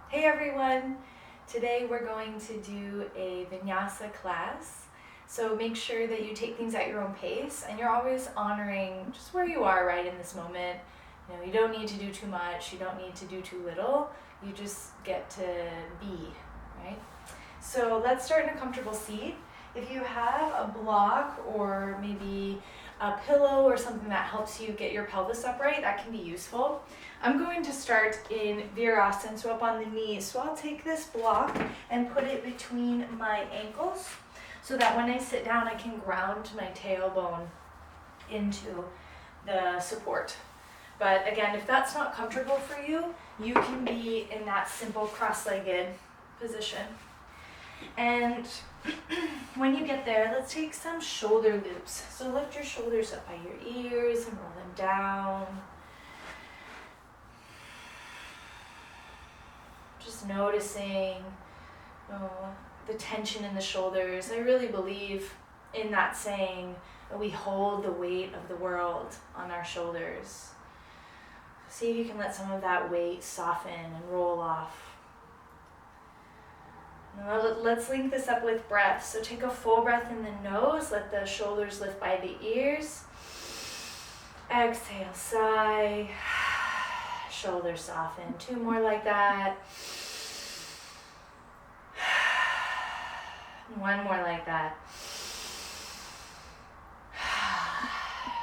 Hey everyone! Today we're going to do a vinyasa class. So make sure that you take things at your own pace and you're always honoring just where you are right in this moment. You don't need to do too much, you don't need to do too little, you just get to be, right? So let's start in a comfortable seat. If you have a block or maybe a pillow or something that helps you get your pelvis upright, that can be useful. I'm going to start in virasana, so up on the knees. So I'll take this block and put it between my ankles so that when I sit down I can ground my tailbone into the support. But again, if that's not comfortable for you, you can be in that simple cross-legged position. And when you get there, let's take some shoulder loops. So lift your shoulders up by your ears and roll them down. Just noticing the tension in the shoulders. I really believe in that saying that we hold the weight of the world on our shoulders. See if you can let some of that weight soften and roll off. Now let's link this up with breath. So take a full breath in the nose, let the shoulders lift by the ears. Exhale, sigh. Shoulders soften. 2 more like that. 1 more like that.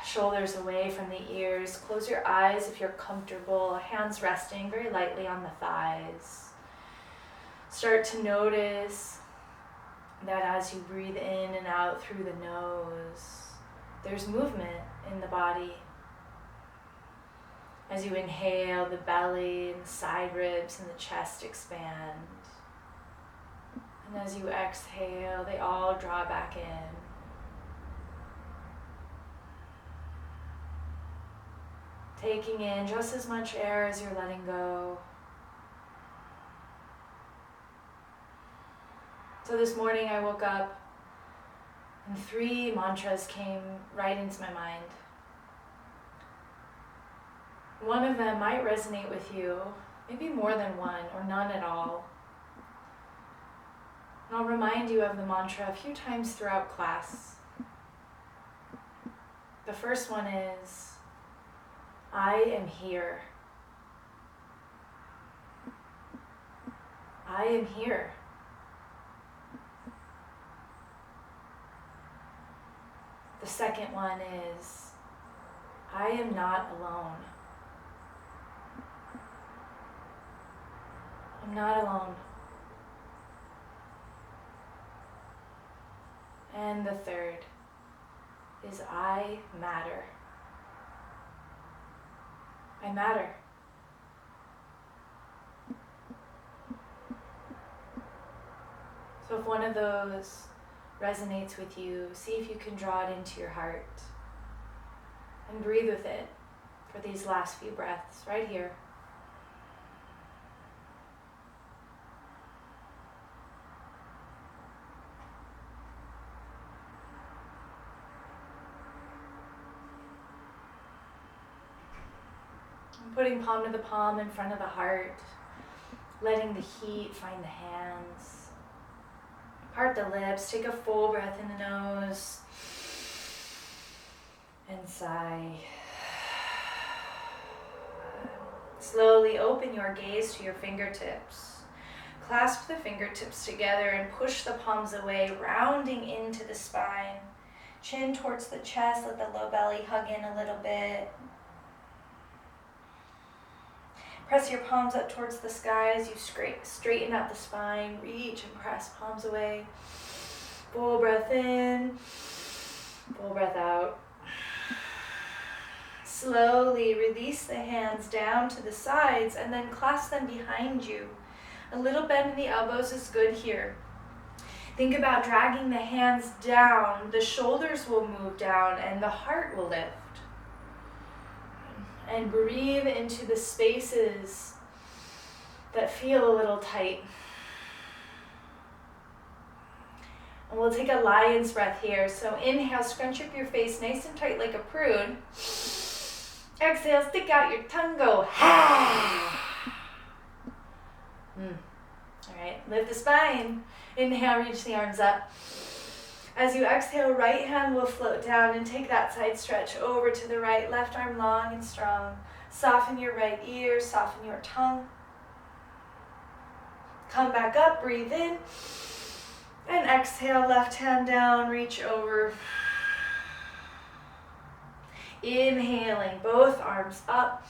Shoulders away from the ears. Close your eyes if you're comfortable. Hands resting very lightly on the thighs. Start to notice that as you breathe in and out through the nose, there's movement in the body. As you inhale, the belly and the side ribs and the chest expand. And as you exhale, they all draw back in. Taking in just as much air as you're letting go. So this morning I woke up and 3 mantras came right into my mind. One of them might resonate with you, maybe more than one or none at all. And I'll remind you of the mantra a few times throughout class. The first one is, I am here. I am here. The second one is, I am not alone. I'm not alone. And the third is, I matter. I matter. So if one of those resonates with you, see if you can draw it into your heart and breathe with it for these last few breaths right here. And putting palm to the palm in front of the heart, letting the heat find the hands. Part the lips, take a full breath in the nose, and sigh. Slowly open your gaze to your fingertips. Clasp the fingertips together and push the palms away, rounding into the spine. Chin towards the chest, let the low belly hug in a little bit. Press your palms up towards the sky as you straighten out the spine. Reach and press palms away. Full breath in. Full breath out. Slowly release the hands down to the sides and then clasp them behind you. A little bend in the elbows is good here. Think about dragging the hands down. The shoulders will move down and the heart will lift. And breathe into the spaces that feel a little tight. And we'll take a lion's breath here. So inhale, scrunch up your face nice and tight like a prune. Exhale, stick out your tongue, go ha. All right, lift the spine. Inhale, reach the arms up. As you exhale, right hand will float down and take that side stretch over to the right. Left arm long and strong. Soften your right ear, soften your tongue. Come back up, breathe in. And exhale, left hand down, reach over. Inhaling, both arms up.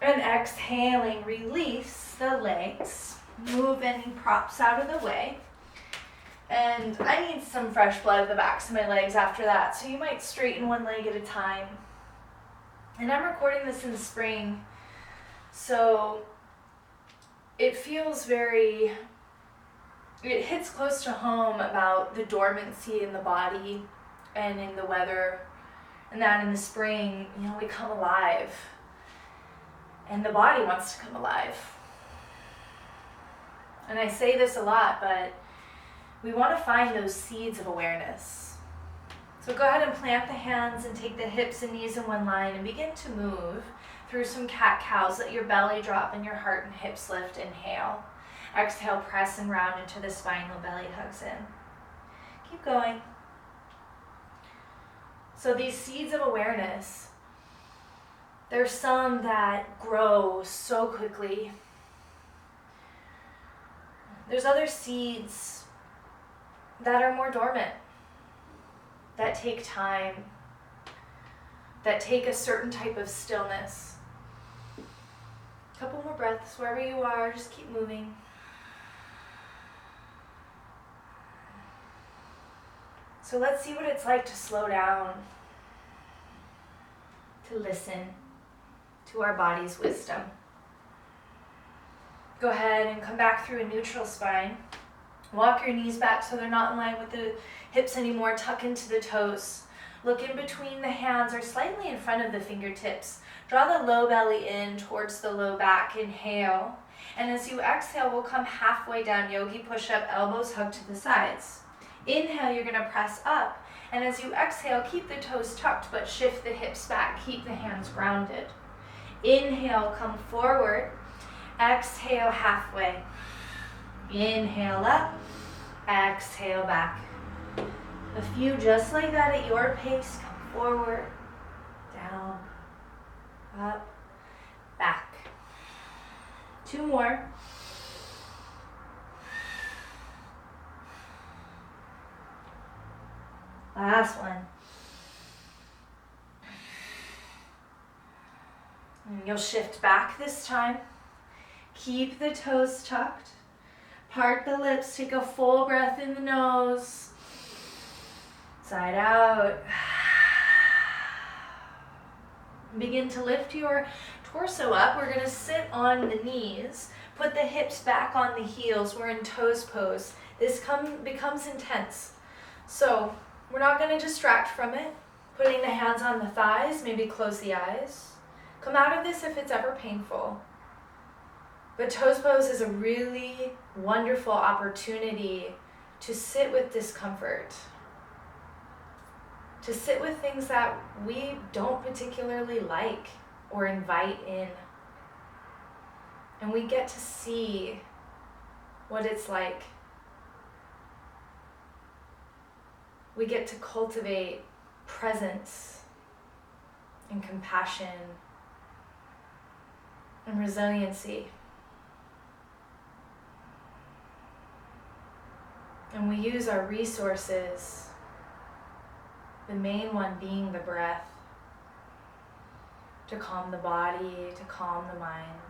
And exhaling, release the legs. Move any props out of the way. And I need some fresh blood at the backs of my legs after that, so you might straighten one leg at a time. And I'm recording this in the spring, so it feels it hits close to home about the dormancy in the body and in the weather, and that in the spring, we come alive, and the body wants to come alive. And I say this a lot, but we want to find those seeds of awareness. So go ahead and plant the hands and take the hips and knees in one line and begin to move through some cat-cows. Let your belly drop and your heart and hips lift. Inhale. Exhale, press and round into the spine. The belly hugs in. Keep going. So these seeds of awareness, there's some that grow so quickly. There's other seeds that are more dormant, that take time, that take a certain type of stillness. A couple more breaths wherever you are, just keep moving. So let's see what it's like to slow down, to listen to our body's wisdom. Go ahead and come back through a neutral spine. Walk your knees back so they're not in line with the hips anymore. Tuck into the toes. Look in between the hands or slightly in front of the fingertips. Draw the low belly in towards the low back. Inhale. And as you exhale, we'll come halfway down. Yogi push-up, elbows hug to the sides. Inhale, you're going to press up. And as you exhale, keep the toes tucked, but shift the hips back. Keep the hands grounded. Inhale, come forward. Exhale, halfway. Inhale up, exhale back. A few just like that at your pace. Come forward, down, up, back. Two more. Last one. And you'll shift back this time. Keep the toes tucked. Part the lips, take a full breath in the nose. Side out. Begin to lift your torso up. We're going to sit on the knees. Put the hips back on the heels. We're in toes pose. This becomes intense. So we're not going to distract from it. Putting the hands on the thighs, maybe close the eyes. Come out of this if it's ever painful. But toes pose is a really wonderful opportunity to sit with discomfort, to sit with things that we don't particularly like or invite in. And we get to see what it's like. We get to cultivate presence and compassion and resiliency. And we use our resources, the main one being the breath, to calm the body, to calm the mind.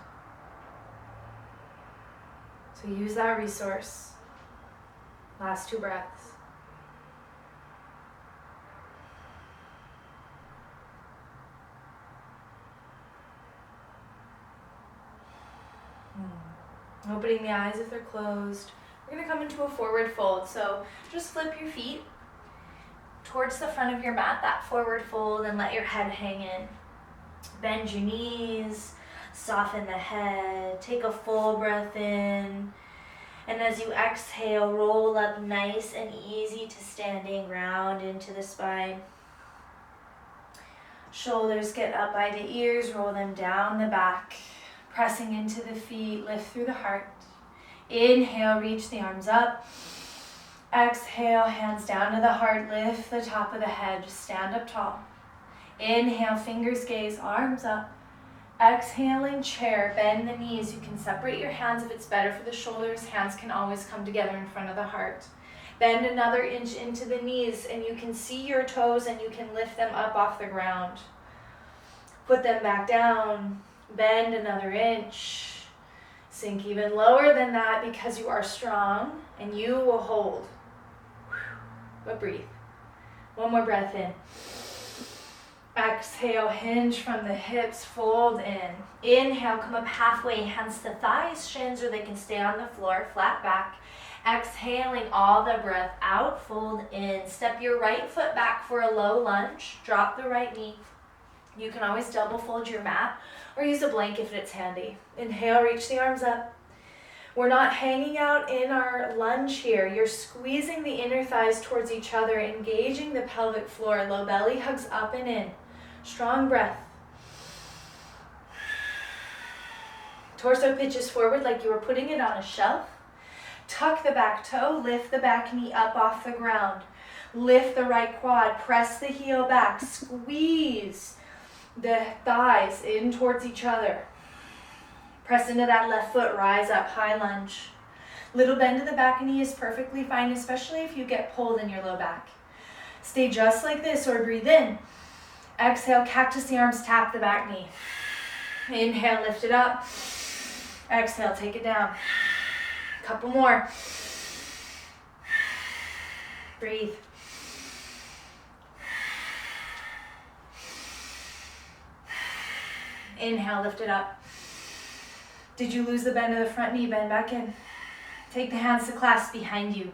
So use that resource. Last two breaths. Opening the eyes if they're closed. We're going to come into a forward fold. So just flip your feet towards the front of your mat, that forward fold, and let your head hang in. Bend your knees, soften the head, take a full breath in. And as you exhale, roll up nice and easy to standing, round into the spine. Shoulders get up by the ears, roll them down the back. Pressing into the feet, lift through the heart. Inhale, reach the arms up. Exhale, hands down to the heart, lift the top of the head, just stand up tall. Inhale, fingers gaze, arms up. Exhaling, chair, bend the knees. You can separate your hands if it's better for the shoulders. Hands can always come together in front of the heart. Bend another inch into the knees and you can see your toes and you can lift them up off the ground. Put them back down, bend another inch. Sink even lower than that because you are strong and you will hold. But breathe. One more breath in. Exhale, hinge from the hips, fold in. Inhale, come up halfway, hands to thighs, shins, or they can stay on the floor, flat back. Exhaling all the breath out, fold in. Step your right foot back for a low lunge. Drop the right knee. You can always double fold your mat or use a blanket if it's handy. Inhale, reach the arms up. We're not hanging out in our lunge here. You're squeezing the inner thighs towards each other, engaging the pelvic floor. Low belly hugs up and in. Strong breath. Torso pitches forward like you were putting it on a shelf. Tuck the back toe, lift the back knee up off the ground. Lift the right quad, press the heel back, squeeze the thighs in towards each other. Press into that left foot, rise up, high lunge. Little bend to the back knee is perfectly fine, especially if you get pulled in your low back. Stay just like this or breathe in. Exhale, cactus the arms, tap the back knee. Inhale, lift it up. Exhale, take it down. Couple more. Breathe. Inhale, lift it up. Did you lose the bend of the front knee? Bend back in. Take the hands to clasp behind you.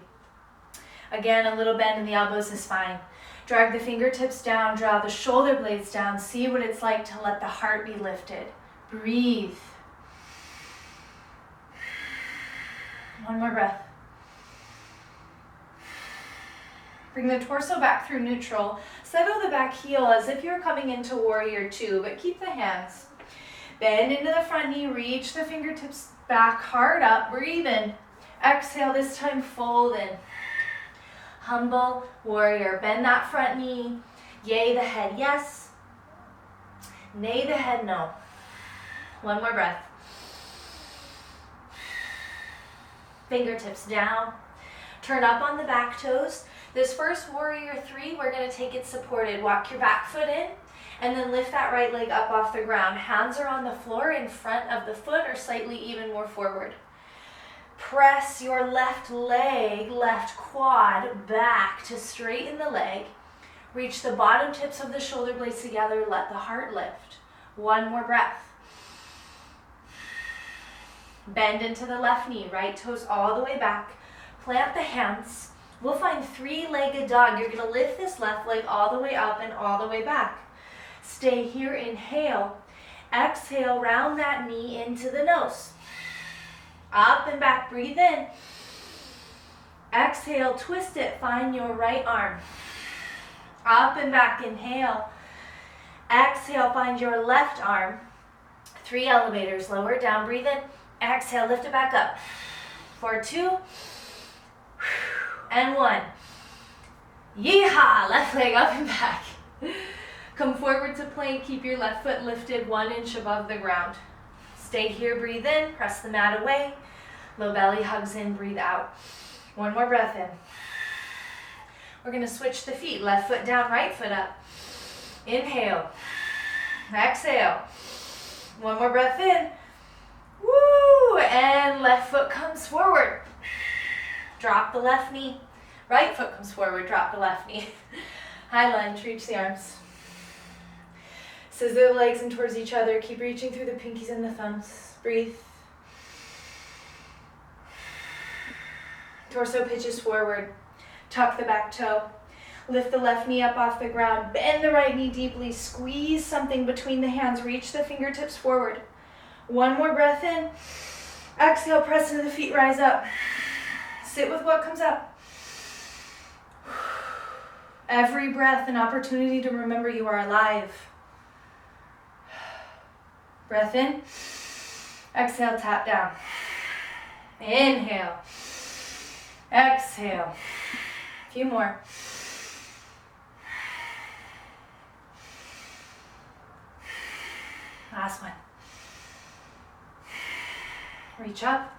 Again, a little bend in the elbows is fine. Drag the fingertips down, draw the shoulder blades down. See what it's like to let the heart be lifted. Breathe. One more breath. Bring the torso back through neutral. Settle the back heel as if you're coming into warrior two, but keep the hands. Bend into the front knee, reach the fingertips back, hard up, breathe in. Exhale, this time fold in. Humble warrior, bend that front knee. Yay the head, yes. Nay the head, no. One more breath. Fingertips down. Turn up on the back toes. This first warrior three, we're gonna take it supported. Walk your back foot in and then lift that right leg up off the ground. Hands are on the floor in front of the foot or slightly even more forward. Press your left leg, left quad back to straighten the leg. Reach the bottom tips of the shoulder blades together. Let the heart lift. One more breath. Bend into the left knee, right toes all the way back. Plant the hands. We'll find three-legged dog. You're gonna lift this left leg all the way up and all the way back. Stay here, inhale. Exhale, round that knee into the nose. Up and back, breathe in. Exhale, twist it, find your right arm. Up and back, inhale. Exhale, find your left arm. 3 elevators, lower down, breathe in. Exhale, lift it back up. For 2, and 1. Yeehaw, left leg up and back. Come forward to plank, keep your left foot lifted 1 inch above the ground. Stay here, breathe in, press the mat away. Low belly hugs in, breathe out. One more breath in. We're gonna switch the feet, left foot down, right foot up. Inhale, exhale. One more breath in. Woo, and left foot comes forward. Drop the left knee. Right foot comes forward, drop the left knee. High lunge, reach the arms. Scissor the legs in towards each other. Keep reaching through the pinkies and the thumbs. Breathe. Torso pitches forward. Tuck the back toe. Lift the left knee up off the ground. Bend the right knee deeply. Squeeze something between the hands. Reach the fingertips forward. One more breath in. Exhale, press into the feet, rise up. Sit with what comes up. Every breath an opportunity to remember you are alive. Breath in. Exhale, tap down. Inhale. Exhale. A few more. Last one. Reach up.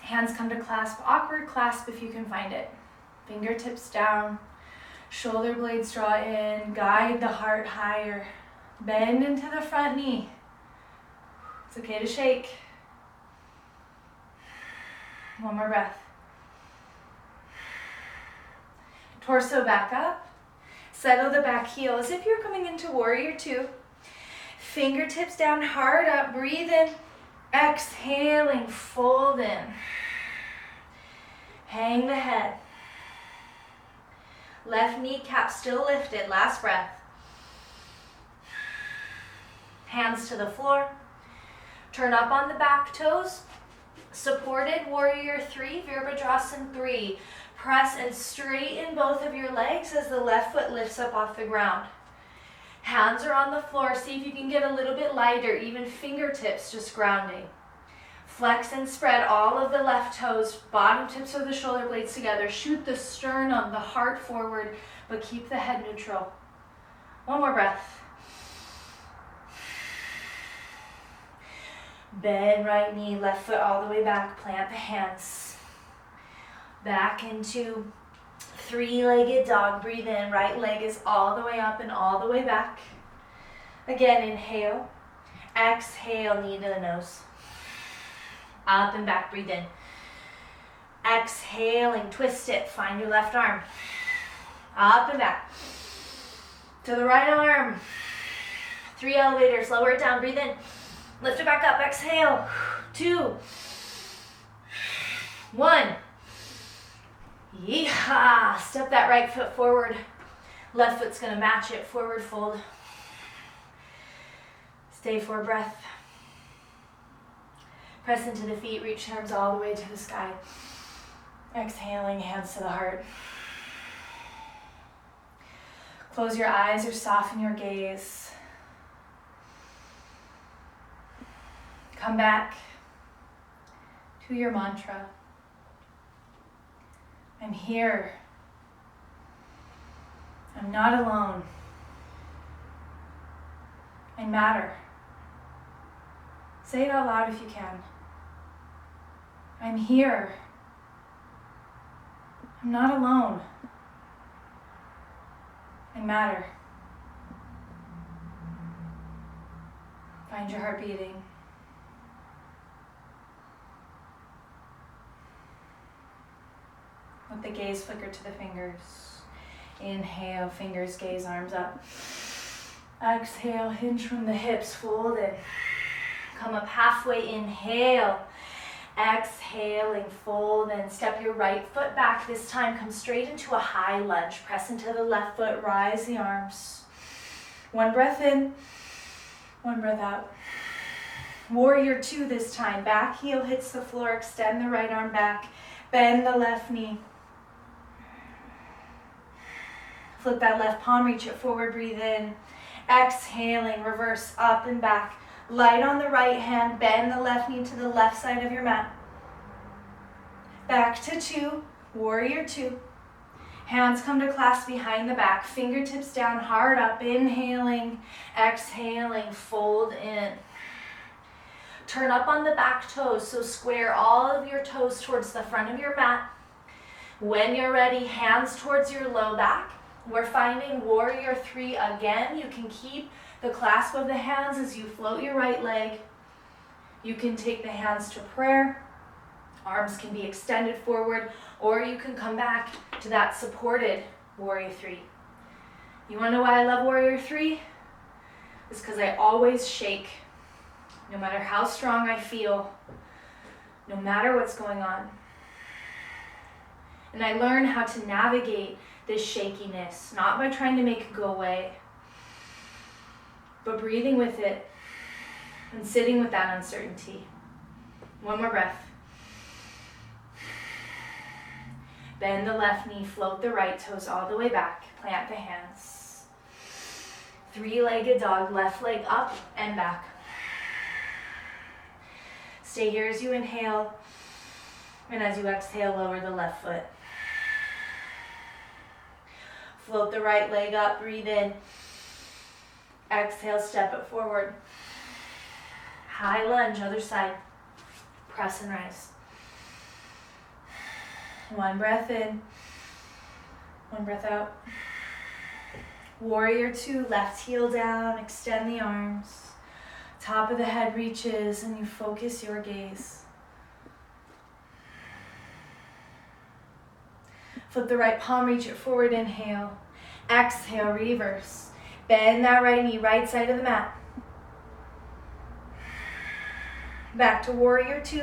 Hands come to clasp. Awkward clasp if you can find it. Fingertips down. Shoulder blades draw in. Guide the heart higher. Bend into the front knee. It's okay to shake. One more breath. Torso back up. Settle the back heel as if you're coming into warrior two. Fingertips down, hard up. Breathe in. Exhaling, fold in. Hang the head. Left kneecap still lifted. Last breath. Hands to the floor. Turn up on the back toes. Supported warrior three, Virabhadrasana 3. Press and straighten both of your legs as the left foot lifts up off the ground. Hands are on the floor. See if you can get a little bit lighter, even fingertips just grounding. Flex and spread all of the left toes, bottom tips of the shoulder blades together. Shoot the sternum, the heart forward, but keep the head neutral. One more breath. Bend right knee, left foot all the way back. Plant the hands. Back into three-legged dog. Breathe in. Right leg is all the way up and all the way back. Again, inhale. Exhale, knee to the nose. Up and back, breathe in. Exhaling, twist it. Find your left arm. Up and back. To the right arm. 3 elevators, lower it down, breathe in. Lift it back up, exhale. 2, 1. Yeehaw! Step that right foot forward. Left foot's gonna match it, forward fold. Stay for a breath. Press into the feet, reach arms all the way to the sky. Exhaling, hands to the heart. Close your eyes or soften your gaze. Come back to your mantra. I'm here. I'm not alone. I matter. Say it out loud if you can. I'm here. I'm not alone. I matter. Find your heart beating. Let the gaze flicker to the fingers. Inhale, fingers, gaze, arms up. Exhale, hinge from the hips, fold it. Come up halfway, inhale. Exhaling, fold and step your right foot back. This time, come straight into a high lunge. Press into the left foot, rise the arms. One breath in, one breath out. Warrior two this time. Back heel hits the floor, extend the right arm back. Bend the left knee. Flip that left palm, reach it forward, breathe in. Exhaling, reverse up and back. Light on the right hand, bend the left knee to the left side of your mat. Back to 2, warrior 2. Hands come to clasp behind the back, fingertips down, hard up, inhaling, exhaling, fold in. Turn up on the back toes, so square all of your toes towards the front of your mat. When you're ready, hands towards your low back. We're finding warrior 3 again. You can keep the clasp of the hands as you float your right leg. You can take the hands to prayer. Arms can be extended forward, or you can come back to that supported warrior 3. You wanna know why I love warrior 3? It's because I always shake. No matter how strong I feel, no matter what's going on. And I learn how to navigate this shakiness, not by trying to make it go away, but breathing with it and sitting with that uncertainty. One more breath. Bend the left knee, float the right toes all the way back, plant the hands. 3-legged dog, left leg up and back. Stay here as you inhale, and as you exhale, lower the left foot. Float the right leg up, breathe in. Exhale, step it forward. High lunge, other side. Press and rise. One breath in, one breath out. Warrior two, left heel down, extend the arms. Top of the head reaches and you focus your gaze. Flip the right palm, reach it forward, inhale. Exhale, reverse. Bend that right knee, right side of the mat. Back to warrior two.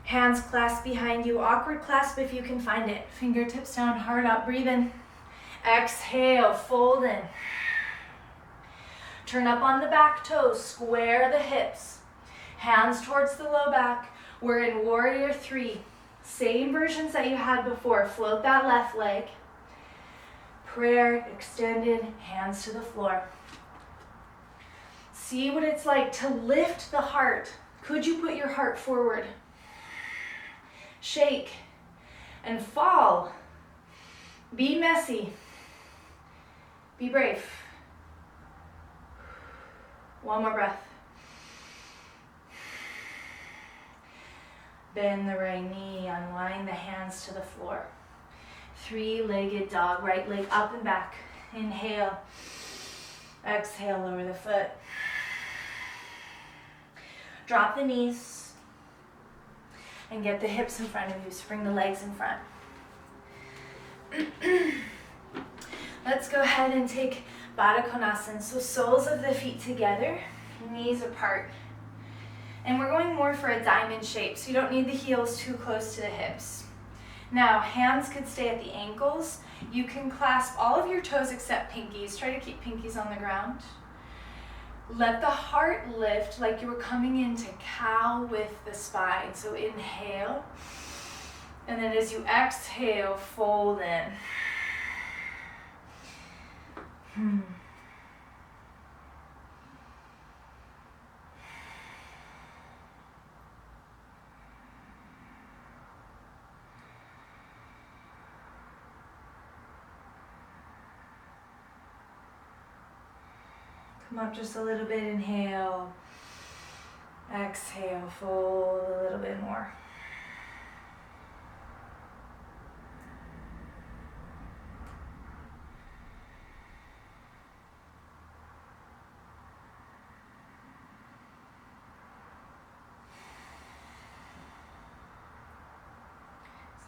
Hands clasped behind you. Awkward clasp if you can find it. Fingertips down, heart up, breathe in. Exhale, fold in. Turn up on the back toes, square the hips. Hands towards the low back. We're in warrior three. Same versions that you had before. Float that left leg. Prayer extended, hands to the floor. See what it's like to lift the heart. Could you put your heart forward? Shake and fall. Be messy. Be brave. One more breath. Bend the right knee, unwind the hands to the floor. Three-legged dog, right leg up and back. Inhale. Exhale, lower the foot. Drop the knees and get the hips in front of you, so bring the legs in front. Let's go ahead and take Baddha Konasana. So soles of the feet together, knees apart. And we're going more for a diamond shape, so you don't need the heels too close to the hips. Now, hands could stay at the ankles. You can clasp all of your toes except pinkies. Try to keep pinkies on the ground. Let the heart lift like you were coming into cow with the spine. So inhale, and then as you exhale, fold in. Come up just a little bit, inhale. Exhale, fold a little bit more.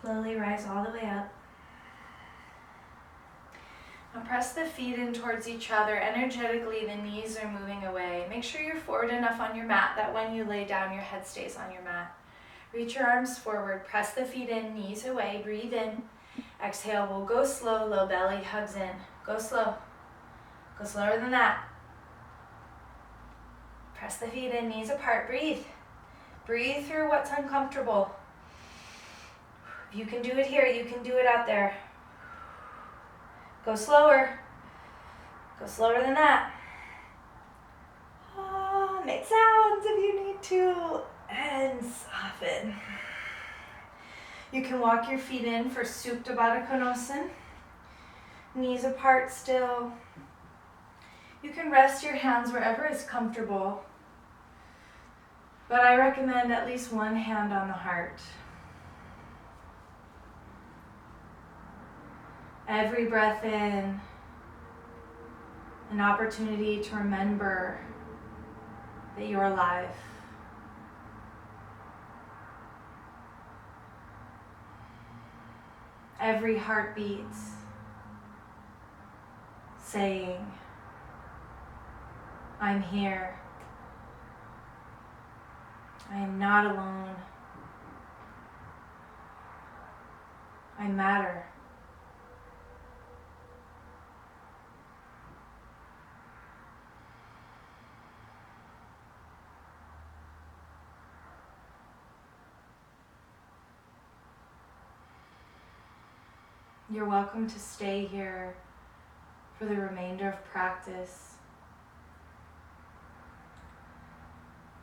Slowly rise all the way up. Now press the feet in towards each other. Energetically, the knees are moving away. Make sure you're forward enough on your mat that when you lay down, your head stays on your mat. Reach your arms forward. Press the feet in, knees away. Breathe in. Exhale. We'll go slow. Low belly hugs in. Go slow. Go slower than that. Press the feet in, knees apart. Breathe. Breathe through what's uncomfortable. If you can do it here, you can do it out there. Go slower. Go slower than that. Make sounds if you need to. And soften. You can walk your feet in for Supta Baddha Konasana. Knees apart still. You can rest your hands wherever is comfortable. But I recommend at least one hand on the heart. Every breath in, an opportunity to remember that you're alive. Every heartbeat saying, I'm here. I am not alone. I matter. You're welcome to stay here for the remainder of practice.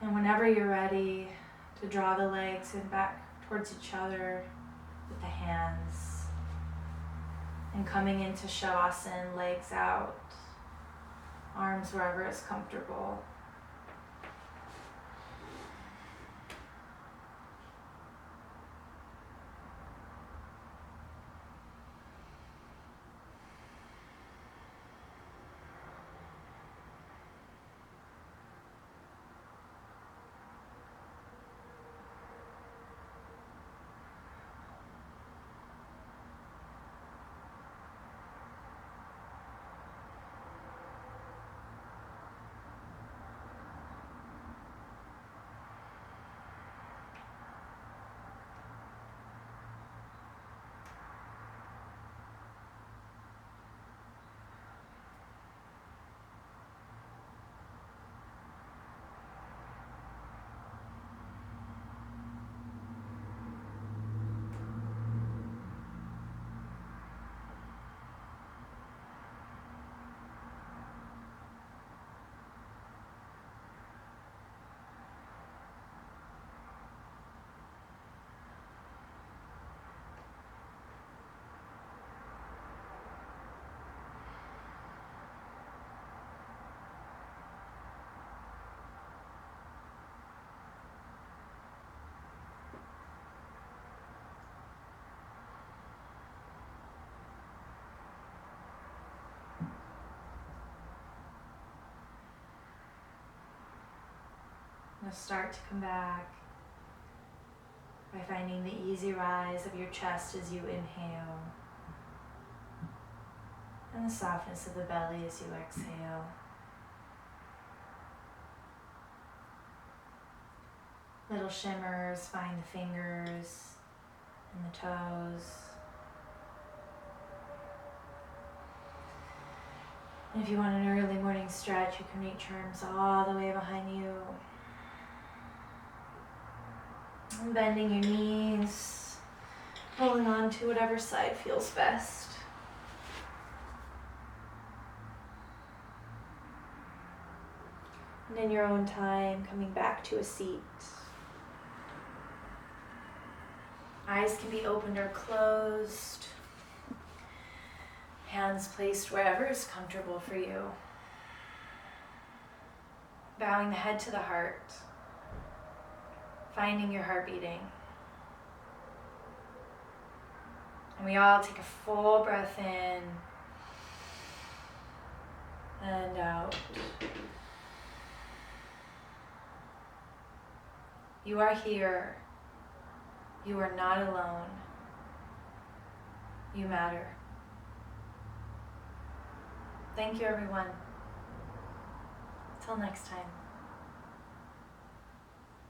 And whenever you're ready to draw the legs in back towards each other with the hands. And coming into Shavasana, legs out, arms wherever is comfortable. Now start to come back by finding the easy rise of your chest as you inhale and the softness of the belly as you exhale. Little shimmers, find the fingers and the toes. And if you want an early morning stretch, you can reach your arms all the way behind you. And bending your knees, holding on to whatever side feels best. And in your own time, coming back to a seat. Eyes can be opened or closed. Hands placed wherever is comfortable for you. Bowing the head to the heart. Finding your heart beating. And we all take a full breath in and out. You are here. You are not alone. You matter. Thank you, everyone. Till next time.